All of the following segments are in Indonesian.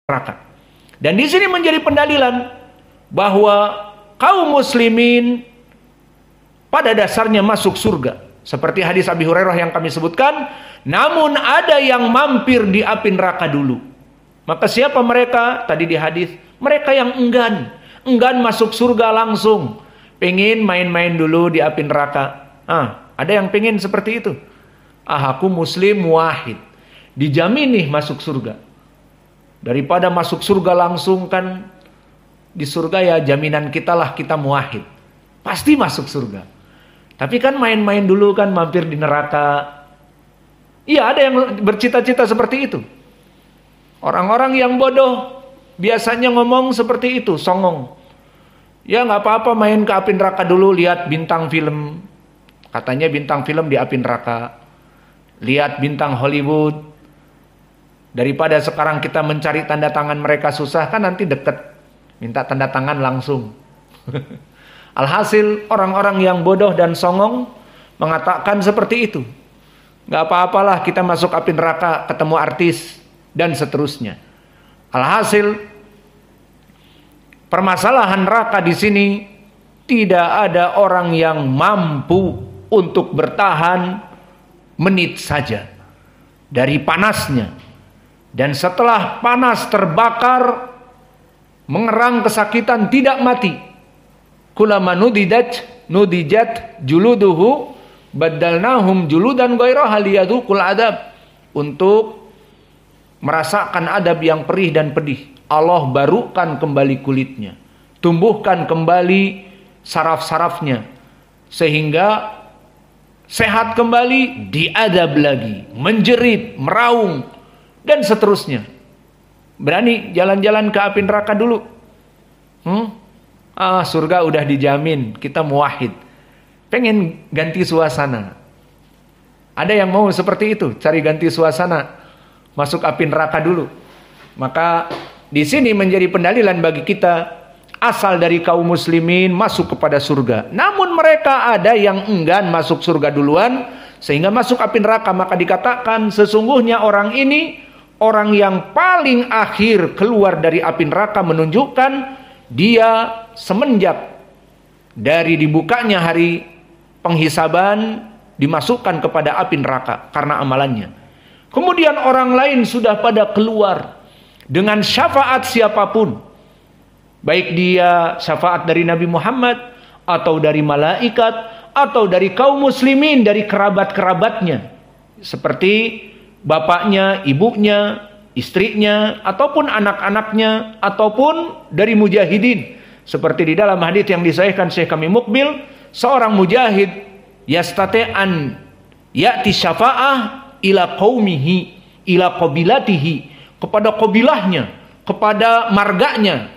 neraka. Dan di sini menjadi pendalilan bahwa kaum muslimin pada dasarnya masuk surga. Seperti hadis Abi Hurairah yang kami sebutkan, namun ada yang mampir di api neraka dulu. Maka siapa mereka? Tadi di hadis, mereka yang enggan masuk surga langsung, pengen main-main dulu di api neraka. Ada yang pengen seperti itu. Aku muslim muwahhid, dijamin nih masuk surga. Daripada masuk surga langsung, kan di surga ya jaminan kita lah, kita muwahhid, pasti masuk surga. Tapi kan main-main dulu kan, mampir di neraka. Iya, ada yang bercita-cita seperti itu. Orang-orang yang bodoh biasanya ngomong seperti itu, songong. Ya nggak apa-apa main ke api neraka dulu, lihat bintang film. Katanya bintang film di api neraka. Lihat bintang Hollywood. Daripada sekarang kita mencari tanda tangan mereka susah, kan nanti deket, minta tanda tangan langsung. Alhasil orang-orang yang bodoh dan songong mengatakan seperti itu. Gak apa-apalah kita masuk api neraka, ketemu artis, dan seterusnya. Alhasil permasalahan neraka di sini, tidak ada orang yang mampu untuk bertahan menit saja dari panasnya. Dan setelah panas terbakar, mengerang kesakitan, tidak mati. Kulama nudijat juluduhu badalnahum juludan ghairaha liyadzuqul adab. Untuk merasakan adab yang perih dan pedih, Allah barukan kembali kulitnya, tumbuhkan kembali saraf-sarafnya, sehingga sehat kembali, diadab lagi, menjerit, meraung, dan seterusnya. Berani jalan-jalan ke api neraka dulu. Surga udah dijamin, kita muwahhid, pengen ganti suasana. Ada yang mau seperti itu, cari ganti suasana, masuk api neraka dulu. Maka di sini menjadi pendalilan bagi kita, asal dari kaum muslimin masuk kepada surga. Namun mereka ada yang enggan masuk surga duluan, sehingga masuk api neraka. Maka dikatakan sesungguhnya orang ini orang yang paling akhir keluar dari api neraka, menunjukkan dia semenjak dari dibukanya hari penghisaban dimasukkan kepada api neraka karena amalannya. Kemudian orang lain sudah pada keluar dengan syafaat siapapun, baik dia syafaat dari Nabi Muhammad, atau dari malaikat, atau dari kaum muslimin, dari kerabat-kerabatnya, seperti bapaknya, ibunya, istrinya, ataupun anak-anaknya, ataupun dari mujahidin. Seperti di dalam hadis yang disahihkan Syekh kami Mukbil, seorang mujahid yastati'an ya'ti syafa'ah ila qaumihi, ila qabilatihi, kepada qabilahnya, kepada marganya.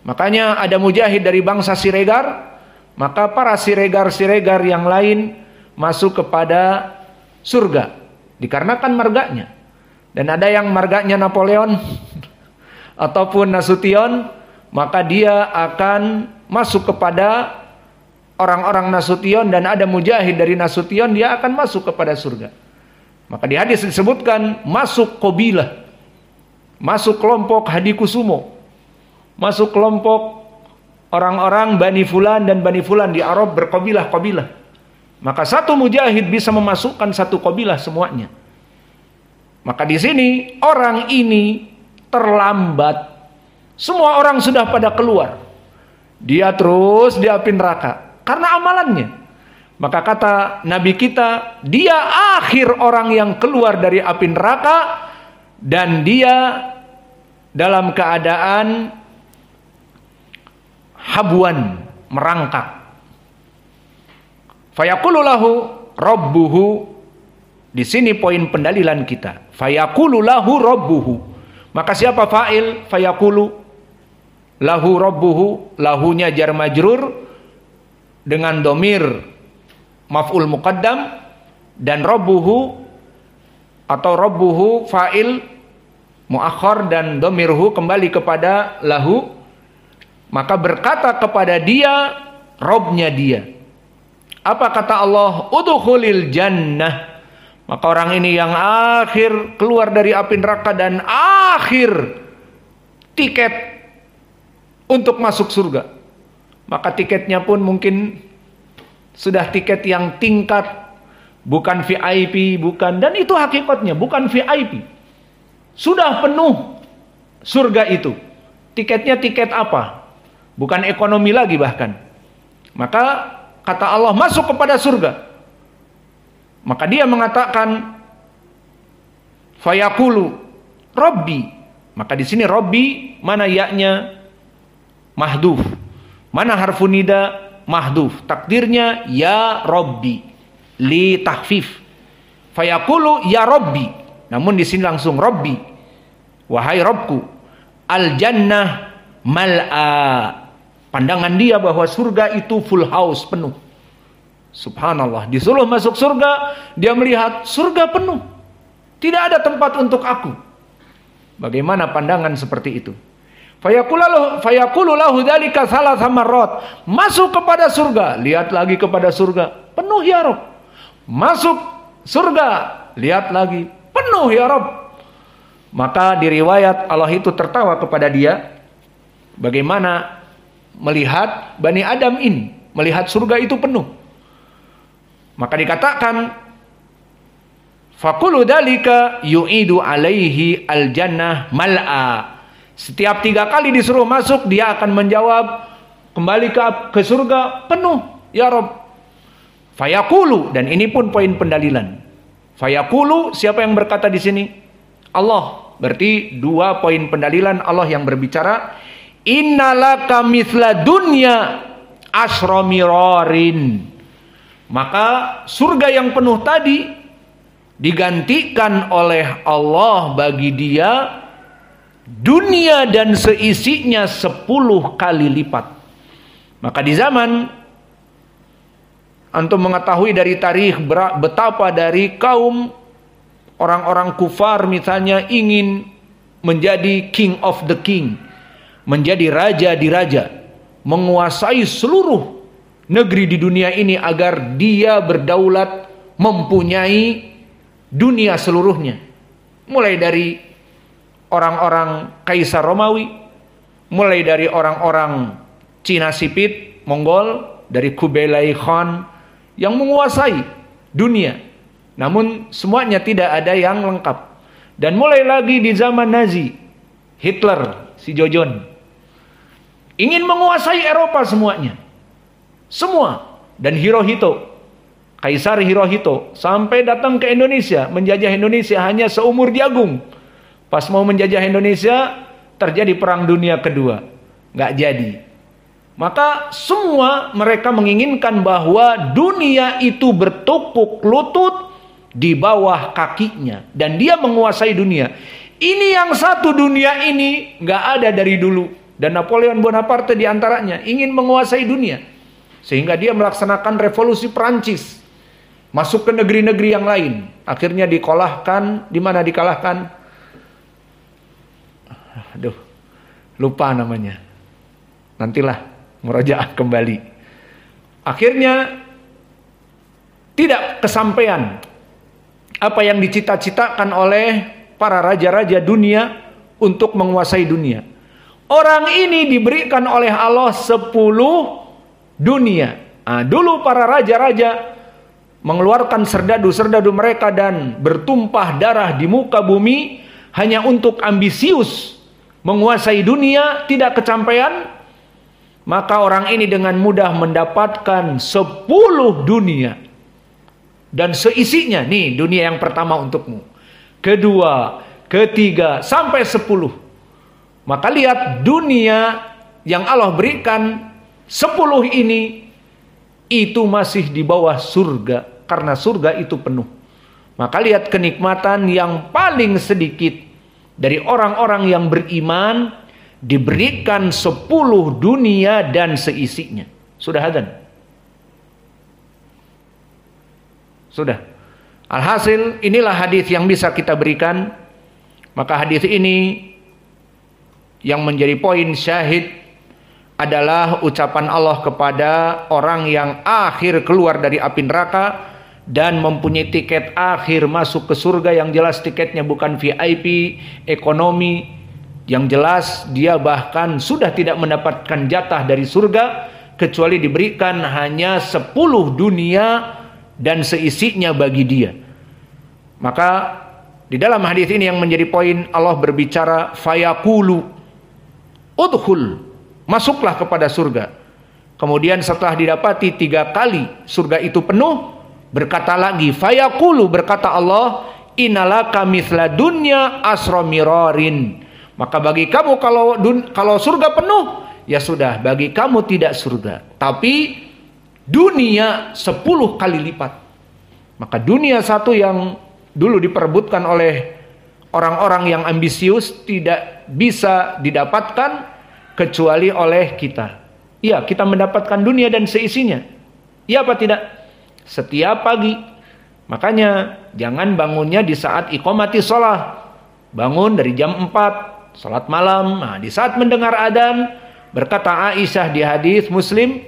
Makanya ada mujahid dari bangsa Siregar, maka para Siregar-Siregar yang lain masuk kepada surga dikarenakan marganya. Dan ada yang marganya Napoleon ataupun Nasution, maka dia akan masuk kepada orang-orang Nasution. Dan ada mujahid dari Nasution, dia akan masuk kepada surga. Maka di hadis disebutkan masuk qabilah, masuk kelompok Hadikusumo, masuk kelompok orang-orang Bani Fulan dan Bani Fulan di Arab, berkabilah-kabilah. Maka satu mujahid bisa memasukkan satu kabilah semuanya. Maka di sini orang ini terlambat. Semua orang sudah pada keluar, dia terus di api neraka karena amalannya. Maka kata Nabi kita, dia akhir orang yang keluar dari api neraka, dan dia dalam keadaan habuan, merangkak. Fayaqulu lahu rabbuhu, di sini poin pendalilan kita. Fayaqulu lahu rabbuhu. Maka siapa fa'il fayaqulu lahu rabbuhu? Lahunya jar majrur dengan domir maf'ul muqaddam, dan rabbuhu atau rabbuhu fa'il muakhar dan domirhu kembali kepada lahu. Maka berkata kepada dia, Robnya dia. Apa kata Allah? Udkhulil jannah. Maka orang ini yang akhir keluar dari api neraka dan akhir tiket untuk masuk surga. Maka tiketnya pun mungkin sudah tiket yang tingkat, bukan VIP, bukan, dan itu hakikatnya bukan VIP. Sudah penuh surga itu. Tiketnya tiket apa? Bukan ekonomi lagi bahkan. Maka kata Allah, masuk kepada surga. Maka dia mengatakan, fayaqulu Rabbi. Maka di sini Rabbi, mana ya-nya? Mahdhuf. Mana harfu nida? Mahdhuf. Takdirnya ya Rabbi. Li tahfif. Fayaqulu ya Rabbi. Namun di sini langsung Rabbi. Wahai Rabbku. Al jannah mal'a. Pandangan dia bahwa surga itu full house, penuh. Subhanallah, disuruh masuk surga, dia melihat surga penuh. Tidak ada tempat untuk aku. Bagaimana pandangan seperti itu? Fayaqulu lahu dzalika thalatha marrat. Masuk kepada surga, lihat lagi kepada surga, penuh ya Rabb. Masuk surga, lihat lagi, penuh ya Rabb. Maka di riwayat Allah itu tertawa kepada dia. Bagaimana melihat Bani Adam ini, melihat surga itu penuh. Maka dikatakan, faqulu dzalika yu'idu alaihi al-jannah mal'a. Setiap 3 kali disuruh masuk, dia akan menjawab kembali ke surga penuh ya Rabb. Fayaqulu, dan ini pun poin pendalilan. Fayaqulu, siapa yang berkata di sini? Allah. Berarti 2 poin pendalilan Allah yang berbicara. Innalaka mithla dunya asyra mirarin. Maka surga yang penuh tadi digantikan oleh Allah bagi dia dunia dan seisinya 10 kali lipat. Maka di zaman antum mengetahui dari tarikh betapa dari kaum orang-orang kufar misalnya ingin menjadi king of the king, menjadi raja di raja, menguasai seluruh negeri di dunia ini agar dia berdaulat, mempunyai dunia seluruhnya. Mulai dari orang-orang Kaisar Romawi, mulai dari orang-orang Cina Sipit, Mongol, dari Kublai Khan yang menguasai dunia. Namun semuanya tidak ada yang lengkap. Dan mulai lagi di zaman Nazi, Hitler, si Jojon ingin menguasai Eropa semuanya. Semua. Dan Hirohito, Kaisar Hirohito, sampai datang ke Indonesia, menjajah Indonesia hanya seumur jagung. Pas mau menjajah Indonesia, terjadi Perang Dunia Kedua. Nggak jadi. Maka semua mereka menginginkan bahwa dunia itu bertukuk lutut di bawah kakinya. Dan dia menguasai dunia. Ini yang satu dunia ini nggak ada dari dulu. Dan Napoleon Bonaparte diantaranya ingin menguasai dunia. Sehingga dia melaksanakan revolusi Perancis. Masuk ke negeri-negeri yang lain. Akhirnya dikalahkan. Di mana dikalahkan? Aduh, lupa namanya. Nantilah murojaah kembali. Akhirnya tidak kesampaian apa yang dicita-citakan oleh para raja-raja dunia untuk menguasai dunia. Orang ini diberikan oleh Allah 10 dunia. Dulu para raja-raja mengeluarkan serdadu-serdadu mereka dan bertumpah darah di muka bumi hanya untuk ambisius menguasai dunia, tidak kecampaian. Maka orang ini dengan mudah mendapatkan 10 dunia dan seisinya. Nih dunia yang pertama untukmu, kedua, ketiga, sampai 10. Maka lihat dunia yang Allah berikan 10 ini itu masih di bawah surga, karena surga itu penuh. Maka lihat kenikmatan yang paling sedikit dari orang-orang yang beriman diberikan 10 dunia dan seisinya. Sudah adzan? Sudah. Alhasil inilah hadis yang bisa kita berikan. Maka hadis ini yang menjadi poin syahid adalah ucapan Allah kepada orang yang akhir keluar dari api neraka dan mempunyai tiket akhir masuk ke surga, yang jelas tiketnya bukan VIP, ekonomi, Yang jelas dia bahkan sudah tidak mendapatkan jatah dari surga kecuali diberikan hanya 10 dunia dan seisinya bagi dia. Maka di dalam hadis ini yang menjadi poin, Allah berbicara fayaqulu udkhul, masuklah kepada surga. Kemudian setelah didapati 3 kali surga itu penuh, berkata lagi fayaqulu, berkata Allah, innalaka mithla dunya asra mirarin. Maka bagi kamu kalau surga penuh, ya sudah, bagi kamu tidak surga, tapi dunia 10 kali lipat. Maka dunia satu yang dulu diperebutkan oleh orang-orang yang ambisius tidak bisa didapatkan kecuali oleh kita. Iya, kita mendapatkan dunia dan seisinya. Iya apa tidak? Setiap pagi. Makanya jangan bangunnya di saat iqamati sholat. Bangun dari jam 4 salat malam. Nah, di saat mendengar adzan, berkata Aisyah di hadis Muslim,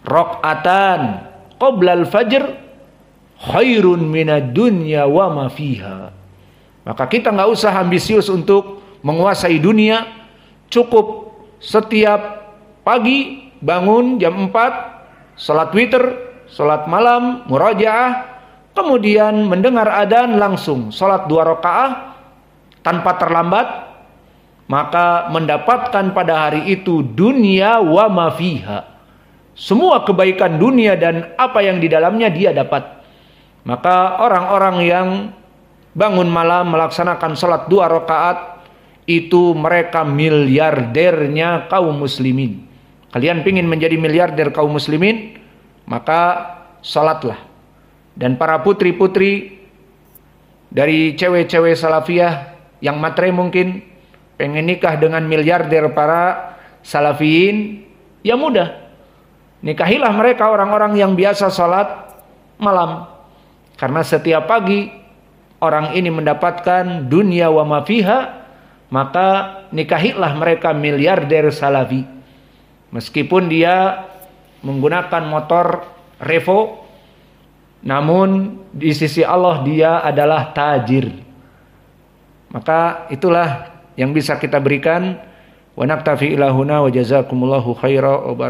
raqatan qoblal fajr khairun minad dunya wa ma fiha. Maka kita nggak usah ambisius untuk menguasai dunia. Cukup setiap pagi bangun jam 4, salat witir, salat malam, murajaah, kemudian mendengar adzan langsung salat 2 rakaat tanpa terlambat, maka mendapatkan pada hari itu dunia wa ma fiha. Semua kebaikan dunia dan apa yang di dalamnya dia dapat. Maka orang-orang yang bangun malam melaksanakan sholat 2 rakaat, itu mereka miliardernya kaum muslimin. Kalian pingin menjadi miliarder kaum muslimin? Maka sholatlah. Dan para putri-putri dari cewek-cewek salafiyah yang matre mungkin pengen nikah dengan miliarder para salafiyin, ya mudah. Nikahilah mereka orang-orang yang biasa sholat malam. Karena setiap pagi orang ini mendapatkan dunia wa ma fiha, maka nikahilah mereka miliarder salafi. Meskipun dia menggunakan motor Revo, namun di sisi Allah dia adalah tajir. Maka itulah yang bisa kita berikan. Wa naktafi ilahuna wa jazakumullahu khaira wa